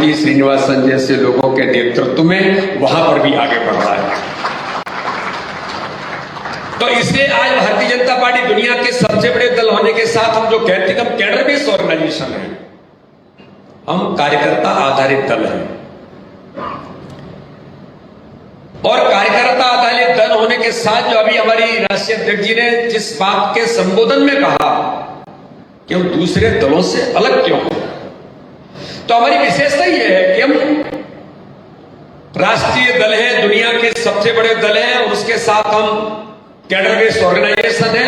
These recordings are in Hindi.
मायावती, श्रीनिवासन जैसे लोगों के नेतृत्व में वहां पर भी आगे बढ़ रहा है। तो इसलिए आज भारतीय जनता पार्टी दुनिया के सबसे बड़े दल होने के साथ हम जो कहते हैं हम कैडर बेस्ड ऑर्गेनाइजेशन है, हम कार्यकर्ता आधारित दल हैं। और कार्यकर्ता आधारित दल होने के साथ जो अभी हमारी राष्ट्रीय अध्यक्ष जी ने जिस बात के संबोधन में कहा कि हम दूसरे दलों से अलग क्यों हैं, तो हमारी विशेषता यह है कि हम राष्ट्रीय दल है, दुनिया के सबसे बड़े दल हैं और उसके साथ हम कैडर बेस्ड ऑर्गेनाइजेशन है,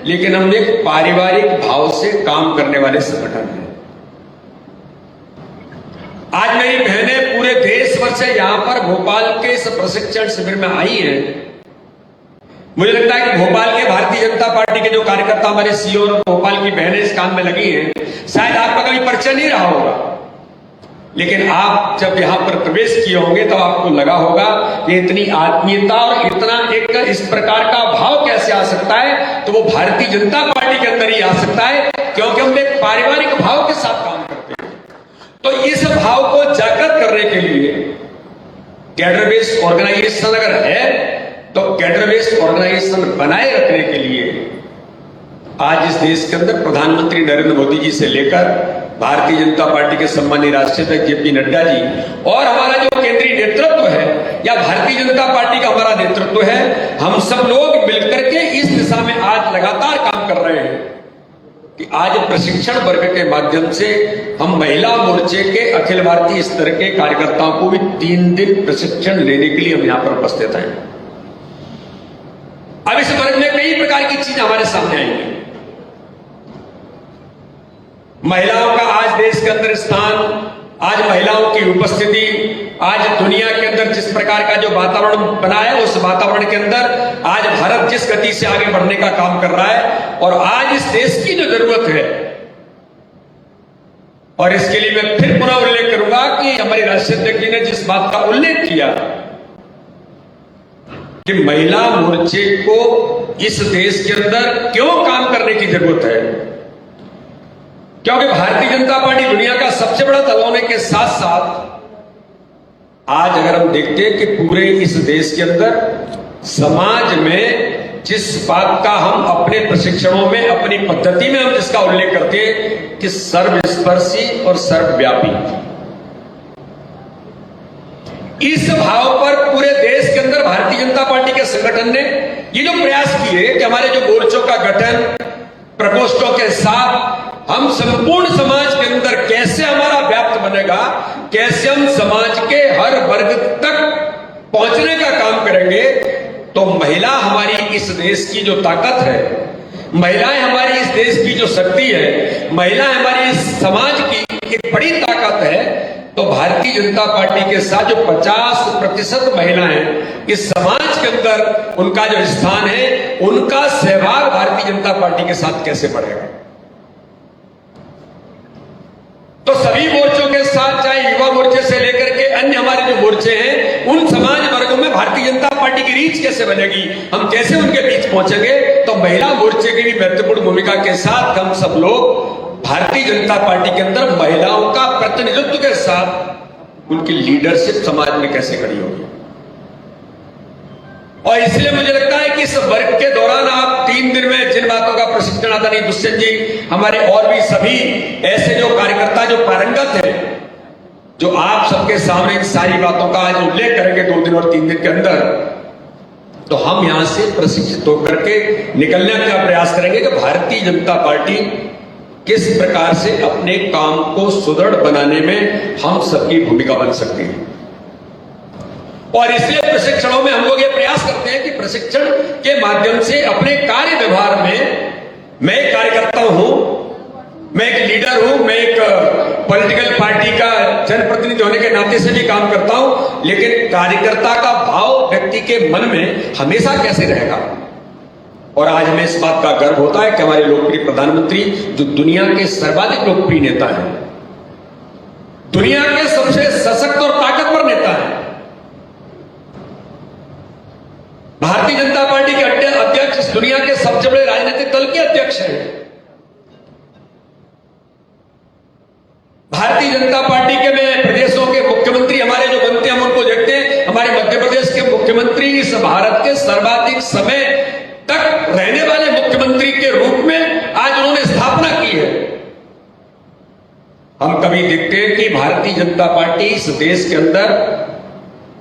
लेकिन हम एक पारिवारिक भाव से काम करने वाले संगठन हैं। आज मेरी बहनें पूरे देश भर से यहां पर भोपाल के इस प्रशिक्षण शिविर में आई हैं। मुझे लगता है कि भोपाल के भारतीय जनता पार्टी के जो कार्यकर्ता हमारे सीओ और भोपाल की बहनें इस काम में लगी हैं, शायद आपका कभी परिचय नहीं रहा होगा, लेकिन आप जब यहां पर प्रवेश किए होंगे तो आपको लगा होगा कि इतनी आत्मीयता और इतना एक इस प्रकार का भाव कैसे आ सकता है, तो वो भारतीय जनता पार्टी के अंदर ही आ सकता है, क्योंकि हम एक पारिवारिक भाव के साथ काम करते हैं। तो इस भाव को जागृत करने के लिए कैडर बेस्ड ऑर्गेनाइजेशन अगर है, तो कैडर बेस्ड ऑर्गेनाइजेशन बनाए रखने के लिए आज इस देश के अंदर प्रधानमंत्री नरेंद्र मोदी जी से लेकर भारतीय जनता पार्टी के सम्मानीय राष्ट्रीय अध्यक्ष जेपी नड्डा जी और हमारा जो केंद्रीय नेतृत्व है या भारतीय जनता पार्टी का हमारा नेतृत्व है, हम सब लोग मिलकर के इस दिशा में आज लगातार काम कर रहे हैं कि आज प्रशिक्षण वर्ग के माध्यम से हम महिला मोर्चे के अखिल भारतीय स्तर के कार्यकर्ताओं को भी 3 दिन प्रशिक्षण लेने के लिए हम यहां पर उपस्थित हैं। अब इस वर्ग में कई प्रकार की चीजें हमारे सामने आएंगी। महिलाओं का आज देश के अंदर स्थान, आज महिलाओं की उपस्थिति, आज दुनिया के अंदर जिस प्रकार का जो वातावरण बना है, उस वातावरण के अंदर आज भारत जिस गति से आगे बढ़ने का काम कर रहा है, और आज इस देश की जो जरूरत है, और इसके लिए मैं फिर पुनः उल्लेख करूंगा कि हमारे राष्ट्रीय अध्यक्ष जी ने जिस बात का उल्लेख किया कि महिला मोर्चे को इस देश के अंदर क्यों काम करने की जरूरत है, क्योंकि भारतीय जनता पार्टी दुनिया का सबसे बड़ा दल होने के साथ साथ आज अगर हम देखते हैं कि पूरे इस देश के अंदर समाज में जिस बात का हम अपने प्रशिक्षणों में, अपनी पद्धति में हम जिसका उल्लेख करते हैं कि सर्वस्पर्शी और सर्वव्यापी, इस भाव पर पूरे देश के अंदर भारतीय जनता पार्टी के संगठन ने ये जो प्रयास किए कि हमारे जो मोर्चों का गठन प्रकोष्ठों के साथ हम संपूर्ण समाज के अंदर कैसे हमारा व्याप्त बनेगा, कैसे हम समाज के हर वर्ग तक पहुंचने का काम करेंगे, तो महिला हमारी इस देश की जो ताकत है, महिलाएं हमारी इस देश की जो शक्ति है, महिला हमारी इस समाज की एक बड़ी ताकत है। तो भारतीय जनता पार्टी के साथ जो 50% महिलाएं इस समाज के अंदर उनका जो स्थान है, उनका सहभाग भारतीय जनता पार्टी के साथ कैसे बढ़ेगा। तो सभी मोर्चों के साथ, चाहे युवा मोर्चे से लेकर के अन्य हमारे जो मोर्चे हैं, उन समाज वर्गों में भारतीय जनता पार्टी की रीच कैसे बनेगी, हम कैसे उनके बीच पहुंचेंगे, तो महिला मोर्चे की भी महत्वपूर्ण भूमिका के साथ हम सब लोग भारतीय जनता पार्टी के अंदर महिलाओं का प्रतिनिधित्व के साथ उनकी लीडरशिप समाज में कैसे खड़ी होगी। और इसलिए मुझे लगता है कि इस वर्ग के दौरान आप 3 दिन में जिन बातों का प्रशिक्षण आता नहीं, दुष्यंत जी, हमारे और भी सभी ऐसे जो कार्यकर्ता जो पारंगत है, जो आप सबके सामने इन सारी बातों का आज उल्लेख करेंगे 2 दिन और 3 दिन के अंदर, तो हम यहां से प्रशिक्षित होकर के निकलने का प्रयास करेंगे कि भारतीय जनता पार्टी किस प्रकार से अपने काम को सुदृढ़ बनाने में हम सबकी भूमिका बन सकती है। और इसलिए प्रशिक्षणों में हम लोग ये प्रयास करते हैं कि प्रशिक्षण के माध्यम से अपने कार्य व्यवहार में, मैं एक कार्यकर्ता हूं, मैं एक लीडर हूं, मैं एक पॉलिटिकल पार्टी का जनप्रतिनिधि होने के नाते से भी काम करता हूं, लेकिन कार्यकर्ता का भाव व्यक्ति के मन में हमेशा कैसे रहेगा। और आज हमें इस बात का गर्व होता है कि हमारे लोकप्रिय प्रधानमंत्री, जो दुनिया के सर्वाधिक लोकप्रिय नेता हैं, दुनिया के सबसे सशक्त और ताकतवर नेता हैं, भारतीय जनता पार्टी के अध्यक्ष, दुनिया के सबसे बड़े राजनीतिक दल के अध्यक्ष हैं, भारतीय जनता पार्टी के मैं प्रदेशों सर्वाधिक समय तक रहने वाले मुख्यमंत्री के रूप में आज उन्होंने स्थापना की है। हम कभी देखते हैं कि भारतीय जनता पार्टी इस देश के अंदर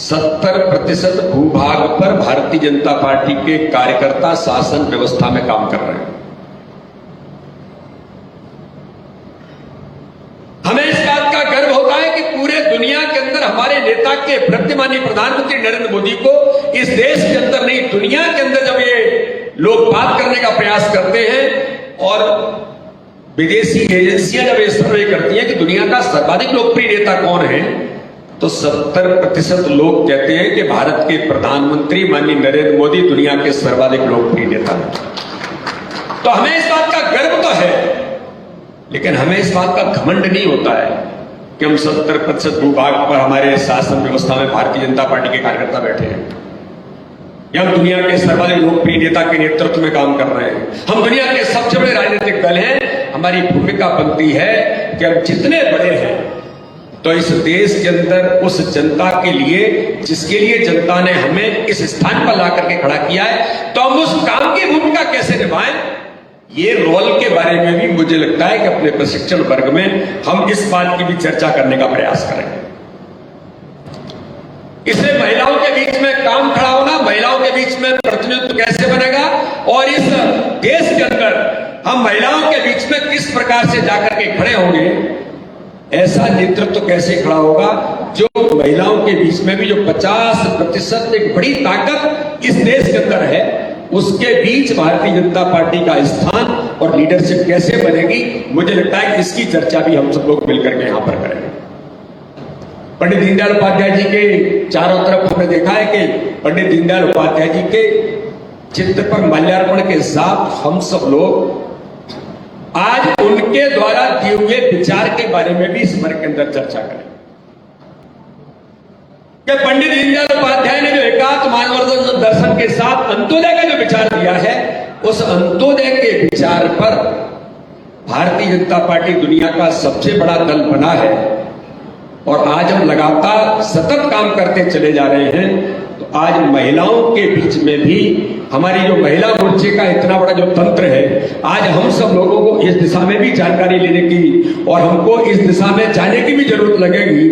70% भूभाग पर भारतीय जनता पार्टी के कार्यकर्ता शासन व्यवस्था में काम कर रहे हैं। हमें इस बात का गर्व होता है कि पूरे दुनिया के अंदर हमारे नेता के प्रति माननीय प्रधानमंत्री नरेंद्र मोदी को इस देश के अंदर नहीं दुनिया के अंदर जब ये लोग बात करने का प्रयास करते हैं और विदेशी एजेंसियां जब ये सर्वे करती हैं कि दुनिया का सर्वाधिक लोकप्रिय नेता कौन है, तो 70% लोग कहते हैं कि भारत के प्रधानमंत्री माननीय नरेंद्र मोदी दुनिया के सर्वाधिक लोकप्रिय नेता हैं। तो हमें इस बात का गर्व तो है, लेकिन हमें इस बात का घमंड नहीं होता है कि हम 70% भूभाग पर हमारे शासन व्यवस्था में भारतीय जनता पार्टी के कार्यकर्ता बैठे हैं, या हम दुनिया के सर्वाधिक लोकप्रिय नेता के नेतृत्व में काम कर रहे हैं। हम दुनिया के सबसे बड़े राजनीतिक दल हैं। हमारी भूमिका बनती है कि हम जितने बड़े हैं तो इस देश के अंदर उस जनता के लिए जिसके लिए जनता ने हमें इस स्थान पर ला करके खड़ा किया है, तो हम उस काम की भूमिका कैसे निभाएं, ये रोल के बारे में भी मुझे लगता है कि अपने प्रशिक्षण वर्ग में हम इस बात की भी चर्चा करने का प्रयास करेंगे। इससे महिलाओं के बीच में काम खड़ा होना, महिलाओं के बीच में प्रतिनिधित्व कैसे बनेगा और इस देश के अंदर हम महिलाओं के बीच में किस प्रकार से जाकर के खड़े होंगे, ऐसा नेतृत्व कैसे खड़ा होगा जो महिलाओं के बीच में भी जो 50% एक बड़ी ताकत इस देश के अंदर है, उसके बीच भारतीय जनता पार्टी का स्थान और लीडरशिप कैसे बनेगी, मुझे लगता है कि इसकी चर्चा भी हम सब लोग मिलकर के यहां पर करेंगे। पंडित दीनदयाल उपाध्याय जी के चारों तरफ हमने देखा है कि पंडित दीनदयाल उपाध्याय जी के चित्र पर माल्यार्पण के साथ हम सब लोग आज उनके द्वारा दिए हुए विचार के बारे में भी इस वर्ग के अंदर चर्चा करें कि पंडित दीनदयाल उपाध्याय ने जो एकात्म मानवर्धन दर्शन के साथ अंत्योदय का जो विचार दिया है, उस अंत्योदय के विचार पर भारतीय जनता पार्टी दुनिया का सबसे बड़ा दल बना है और आज हम लगातार सतत काम करते चले जा रहे हैं। तो आज महिलाओं के बीच में भी हमारी जो महिला मोर्चे का इतना बड़ा जो तंत्र है, आज हम सब लोगों को इस दिशा में भी जानकारी लेने की और हमको इस दिशा में जाने की भी जरूरत लगेगी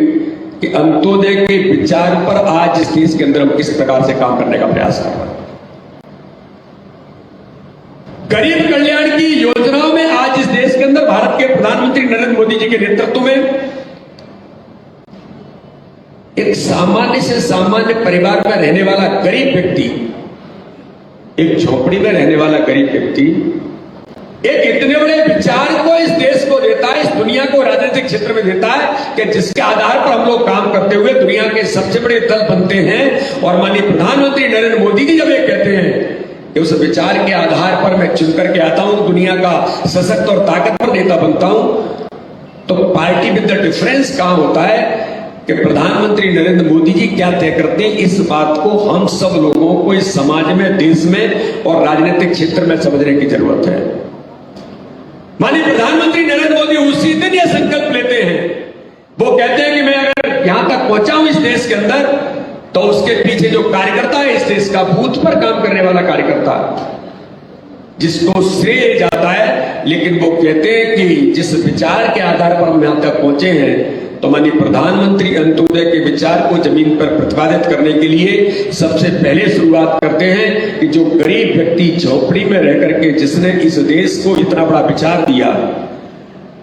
कि अंत्योदय के विचार पर आज इस देश के अंदर हम किस प्रकार से काम करने का प्रयास कर रहे हैं। गरीब कल्याण की योजनाओं में आज इस देश के अंदर भारत के प्रधानमंत्री नरेंद्र मोदी जी के नेतृत्व में एक सामान्य से सामान्य परिवार में रहने वाला गरीब व्यक्ति, एक झोपड़ी में रहने वाला गरीब व्यक्ति एक इतने बड़े विचार को इस देश को देता है, इस दुनिया को राजनीतिक क्षेत्र में देता है कि जिसके आधार पर हम लोग काम करते हुए दुनिया के सबसे बड़े दल बनते हैं। और माननीय प्रधानमंत्री नरेंद्र मोदी जी जब ये कहते हैं कि उस विचार के आधार पर मैं चुन करके आता हूं, दुनिया का सशक्त और ताकतवर नेता बनता हूं, तो पार्टी विद द डिफरेंस कहां होता है कि प्रधानमंत्री नरेंद्र मोदी जी क्या तय करते हैं, इस बात को हम सब लोगों को इस समाज में, देश में और राजनीतिक क्षेत्र में समझने की जरूरत है। माननीय प्रधानमंत्री नरेंद्र मोदी उसी दिन यह संकल्प लेते हैं, वो कहते हैं कि मैं अगर यहां तक पहुंचा हूं इस देश के अंदर, तो उसके पीछे जो कार्यकर्ता है इस देश का, बूथ पर काम करने वाला कार्यकर्ता, जिसको श्रेय जाता है, लेकिन वो कहते हैं कि जिस विचार के आधार पर हम यहां तक पहुंचे हैं, तो माननीय प्रधानमंत्री अंत्योदय के विचार को जमीन पर प्रतिपादित करने के लिए सबसे पहले शुरुआत करते हैं कि जो गरीब व्यक्ति झोपड़ी में रह करके जिसने इस देश को इतना बड़ा विचार दिया,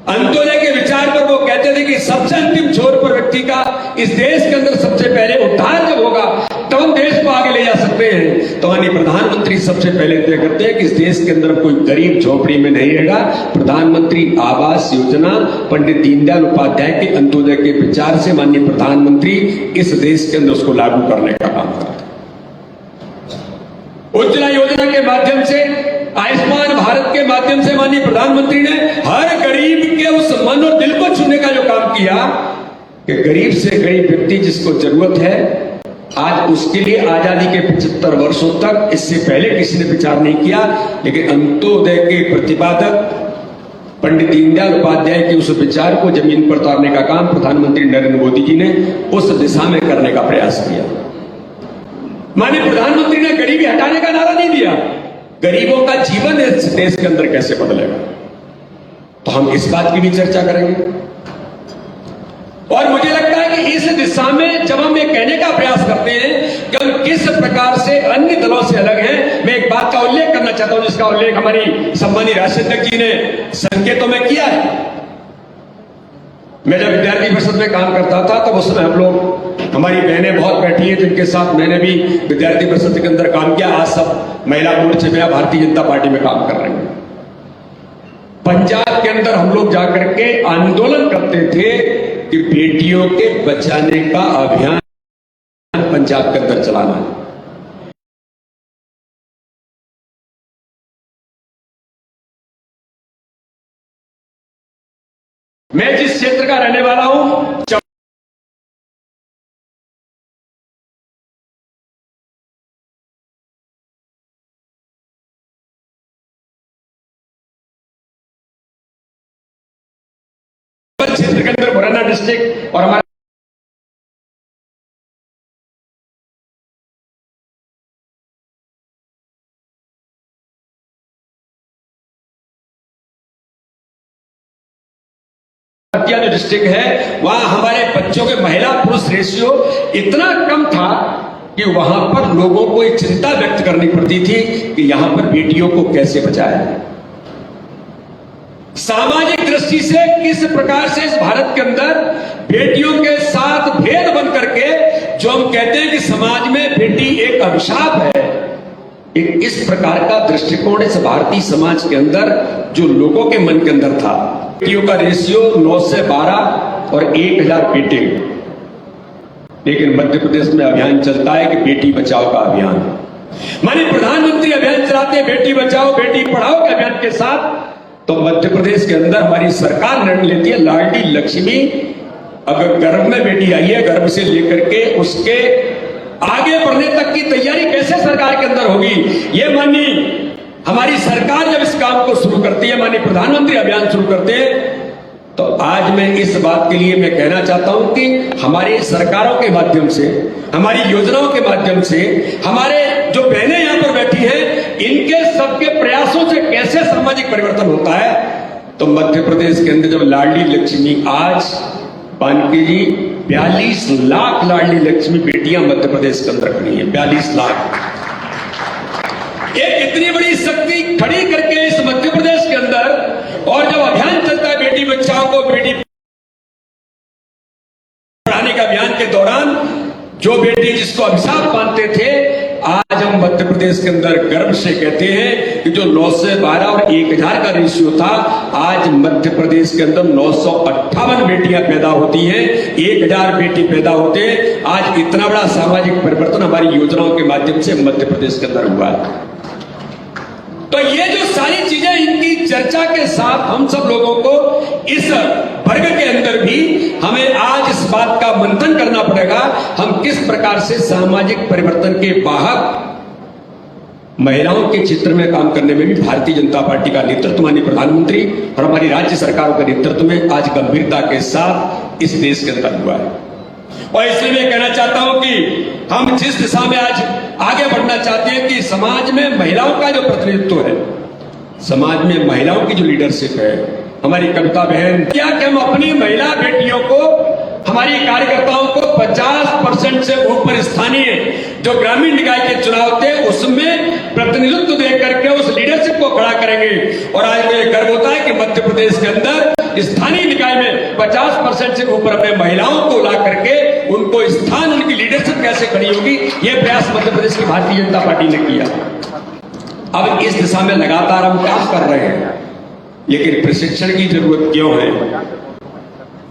अंत्योदय के विचार पर वो कहते थे कि सबसे अंतिम छोर पर व्यक्ति का इस देश के अंदर सबसे पहले उद्धार जब होगा तब हम देश को आगे ले जा सकते हैं। तो माननीय प्रधानमंत्री सबसे पहले तय करते हैं कि इस देश के अंदर कोई गरीब झोपड़ी में नहीं रहेगा। प्रधानमंत्री आवास योजना पंडित दीनदयाल उपाध्याय के अंत्योदय के विचार से माननीय प्रधानमंत्री इस देश के अंदर उसको लागू करने का काम करते हैं। उज्ज्वला योजना के माध्यम से, आयुष्मान भारत के माध्यम से माननीय प्रधानमंत्री ने हर गरीब के उस मन और दिल को छूने का जो काम किया कि गरीब से गरीब व्यक्ति जिसको जरूरत है, आज उसके लिए आजादी के 75 वर्षों तक इससे पहले किसी ने विचार नहीं किया, लेकिन अंत्योदय के प्रतिपादक पंडित दीनदयाल उपाध्याय के उस विचार को जमीन पर उतारने का काम प्रधानमंत्री नरेंद्र मोदी जी ने उस दिशा में करने का प्रयास किया। माननीय प्रधानमंत्री ने गरीबी हटाने का नारा नहीं दिया, गरीबों का जीवन इस देश के अंदर कैसे बदलेगा, तो हम इस बात की भी चर्चा करेंगे। और मुझे लगता है कि इस दिशा में जब हम ये कहने का प्रयास करते हैं कि हम किस प्रकार से अन्य दलों से अलग हैं, मैं एक बात का उल्लेख करना चाहता हूं जिसका उल्लेख हमारी सम्मानीय राष्ट्रीय अध्यक्ष जी ने संकेतों में किया है। मैं जब विद्यार्थी परिषद में काम करता था तब उसमें हम लोग, हमारी बहनें बहुत बैठी हैं जिनके साथ मैंने भी विद्यार्थी परिषद के अंदर काम किया, आज सब महिला मोर्चे में भारतीय जनता पार्टी में काम कर रहे हैं। पंजाब के अंदर हम लोग जाकर के आंदोलन करते थे कि बेटियों के बचाने का अभियान पंजाब के अंदर चलाना है। मैं जिस क्षेत्र का रहने वाला हूं, क्षेत्र के अंदर मुरैना डिस्ट्रिक्ट और हमारे जो डिस्ट्रिक्ट है वहां हमारे बच्चों के महिला पुरुष रेशियो इतना कम था कि वहां पर लोगों को एक चिंता व्यक्त करनी पड़ती थी कि यहां पर बेटियों को कैसे बचाया जाए। सामाजिक दृष्टि से किस प्रकार से इस भारत के अंदर बेटियों के साथ भेद बन करके जो हम कहते हैं कि समाज में बेटी एक अभिशाप है, एक इस प्रकार का दृष्टिकोण इस भारतीय समाज के अंदर जो लोगों के मन के अंदर था। बेटियों का रेशियो 9 से 12 और 1000 बेटे, लेकिन मध्य प्रदेश में अभियान चलता है कि बेटी बचाओ का अभियान। माननीय प्रधानमंत्री अभियान चलाते हैं बेटी बचाओ बेटी पढ़ाओ के अभियान के साथ, तो मध्य प्रदेश के अंदर हमारी सरकार निर्णय लेती है लाडली लक्ष्मी, अगर गर्भ में बेटी आई है गर्भ से लेकर के उसके आगे बढ़ने तक की तैयारी कैसे सरकार के अंदर होगी, ये माननीय हमारी सरकार जब इस काम को शुरू करती है, माननीय प्रधानमंत्री अभियान शुरू करते हैं, तो आज मैं इस बात के लिए मैं कहना चाहता हूं कि हमारी सरकारों के माध्यम से, हमारी योजनाओं के माध्यम से, हमारे जो बहनें यहां पर बैठी हैं, इनके सबके प्रयासों से कैसे सामाजिक परिवर्तन होता है। तो मध्य प्रदेश के अंदर जब लाडली लक्ष्मी, आज पानके जी 42 लाख लाडली लक्ष्मी बेटियां मध्य प्रदेश के अंदर खड़ी है, 42 लाख। एक इतनी बड़ी शक्ति खड़ी करके इस मध्य प्रदेश के अंदर, और जब अभियान चलता है बेटी बचाओ को बेटी पढ़ाने का अभियान के दौरान, जो बेटी जिसको अभिशाप मानते थे, आज हम मध्य प्रदेश के अंदर गर्व से कहते हैं कि जो 9 से 12 और 1000 का रेशियो था, आज मध्य प्रदेश के अंदर 958 बेटियां पैदा होती हैं, 1000 बेटी पैदा होते हैं। आज इतना बड़ा सामाजिक परिवर्तन हमारी योजनाओं के माध्यम से मध्य प्रदेश के अंदर हुआ है। तो ये जो सारी चीजें, इनकी चर्चा के साथ हम सब लोगों को इस वर्ग के अंदर भी हमें आज इस बात का मंथन करना पड़ेगा, हम किस प्रकार से सामाजिक परिवर्तन के वाहक महिलाओं के क्षेत्र में काम करने में भी भारतीय जनता पार्टी का नेतृत्व, माननीय प्रधानमंत्री और हमारी राज्य सरकारों के नेतृत्व में आज गंभीरता के साथ इस देश के अंदर हुआ है। और इसलिए मैं कहना चाहता हूं कि हम जिस दिशा में आज आगे बढ़ना चाहते हैं कि समाज में महिलाओं का जो प्रतिनिधित्व है, समाज में महिलाओं की जो लीडरशिप है, हमारी कविता बहन, क्या कि हम अपनी महिला बेटियों को, हमारी कार्यकर्ताओं को 50% से ऊपर स्थानीय जो ग्रामीण निकाय के चुनाव होते हैं उसमें प्रतिनिधित्व दे करके उस लीडरशिप को खड़ा करेंगे। और आज मुझे गर्व होता है कि मध्य प्रदेश के अंदर स्थानीय निकाय में 50% से ऊपर अपने महिलाओं को ला करके उनको स्थान, उनकी लीडरशिप कैसे खड़ी होगी, यह प्रयास मध्य प्रदेश की भारतीय जनता पार्टी ने किया। अब इस दिशा में लगातार हम काम कर रहे हैं, लेकिन प्रशिक्षण की जरूरत क्यों है?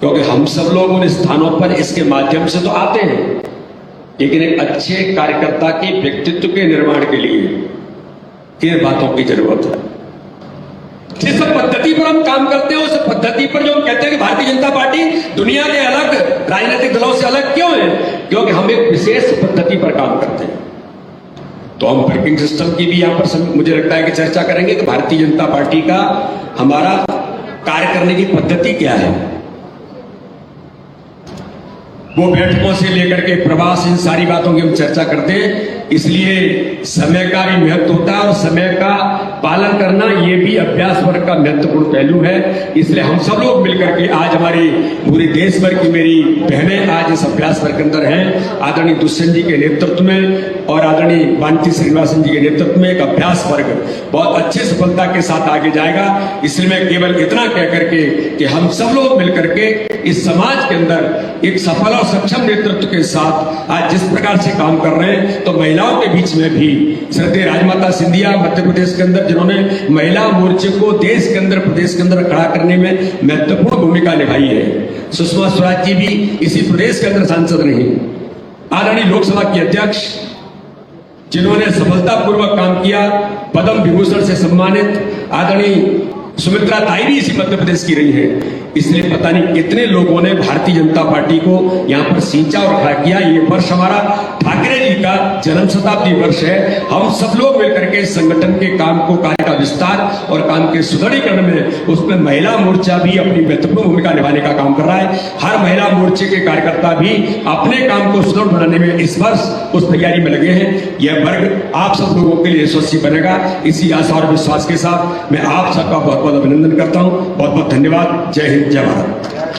क्योंकि हम सब लोग उन स्थानों पर इसके माध्यम से तो आते हैं, लेकिन एक अच्छे कार्यकर्ता के व्यक्तित्व के निर्माण के लिए किन बातों की जरूरत है। जिस पद्धति पर हम काम करते हैं उस पद्धति पर जो हम कहते हैं कि भारतीय जनता पार्टी दुनिया के अलग राजनीतिक दलों से अलग क्यों है, क्योंकि हम एक विशेष पद्धति पर काम करते हैं। तो हम वर्किंग सिस्टम की भी यहां पर मुझे लगता है कि चर्चा करेंगे कि भारतीय जनता पार्टी का हमारा कार्य करने की पद्धति क्या है। वो बैठकों से लेकर के प्रवास, इन सारी बातों की हम चर्चा करते हैं। इसलिए समय का भी महत्व होता है और समय का पालन करना ये भी अभ्यास वर्ग का महत्वपूर्ण पहलू है। इसलिए हम सब लोग मिलकर के आज हमारी पूरे देश भर की मेरी बहनें आज इस अभ्यास वर्ग के अंदर हैं। आदरणीय दुष्यंत जी के नेतृत्व में और आदरणीय बांटी श्रीनिवासन जी के नेतृत्व में एक अभ्यास वर्ग बहुत अच्छी सफलता के साथ आगे जाएगा। इसलिए मैं केवल इतना कह करके कि हम सब लोग मिलकर के इस समाज के अंदर एक सफल और सक्षम नेतृत्व के साथ आज जिस प्रकार से काम कर रहे हैं, तो महिलाओं के बीच में भी श्रद्धेय राजमाता सिंधिया मध्य प्रदेश के अंदर जिन्होंने महिला मोर्चे को देश के अंदर प्रदेश के अंदर खड़ा करने में महत्वपूर्ण भूमिका निभाई है। सुषमा स्वराज जी भी इसी प्रदेश के अंदर सांसद रही। आदरणीय लोकसभा की अध्यक्ष जिन्होंने सफलतापूर्वक काम किया, पद्म विभूषण से सम्मानित आदरणीय सुमित्रा ताई भी इसी मध्य प्रदेश की रही है। इसलिए पता नहीं कितने लोगों ने भारतीय जनता पार्टी को यहाँ पर सींचा और खड़ा किया। ये वर्ष हमारा ठाकरे जी का जन्म शताब्दी वर्ष है। हम सब लोग मिलकर के संगठन के काम को, कार्य का विस्तार और काम के सुदृढ़ीकरण में उसमें महिला मोर्चा भी अपनी महत्वपूर्ण भूमिका निभाने का काम कर रहा है। हर महिला मोर्चे के कार्यकर्ता भी अपने काम को सुदृढ़ बनाने में इस वर्ष उस तैयारी में लगे हैं। यह वर्ग आप सब लोगों के लिए यशस्वी बनेगा, इसी आशा और विश्वास के साथ मैं आप सबका बहुत बहुत अभिनंदन करता हूँ। बहुत बहुत धन्यवाद। जय हिंद, जय भारत।